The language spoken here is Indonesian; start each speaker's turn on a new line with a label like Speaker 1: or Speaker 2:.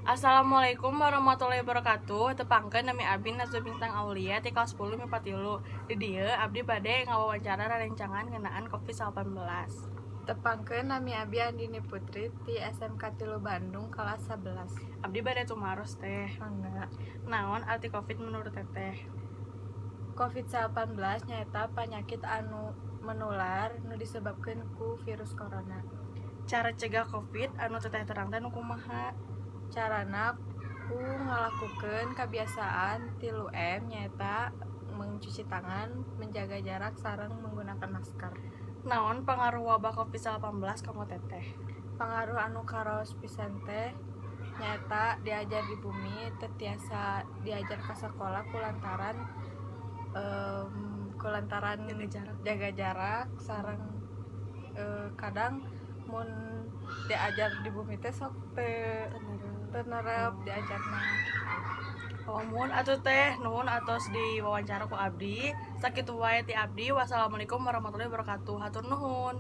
Speaker 1: Assalamualaikum warahmatullahi wabarakatuh. Tepangkeun nami abdi Nazwa Bintang Aulia ti kelas 10 MIPA 3. Di dieu abdi bade ngawawancara rarencangan ngeunaan Covid-19.
Speaker 2: Tepangkeun nami Abi Andini Putri ti SMK 3 Bandung kelas 11.
Speaker 1: Abdi bade tumaros teh.
Speaker 2: Mangga.
Speaker 1: Naon arti Covid menurut teteh?
Speaker 2: Covid-19 nyaeta panyakit anu menular nu disebabkeun ku virus corona.
Speaker 1: Cara cegah Covid anu teteh terang teh nu kumaha?
Speaker 2: Carana ku ngalakukeun kabiasaan 3M nyaeta mencuci tangan, menjaga jarak sareng menggunakan masker.
Speaker 1: Naon pengaruh wabah Covid-19 kanggo teteh?
Speaker 2: Pengaruh anu karos pisan teh nyaeta diajar di bumi teu tiasa diajar ka sakola kulantaran jaga jarak sareng kadang mun diajar di bumi teh sok teu neureup diajarna.
Speaker 1: Mun atuh teh nuhun atos di wawancara ku abdi. Sakitu wae ti abdi. Wassalamualaikum warahmatullahi wabarakatuh. Hatur nuhun.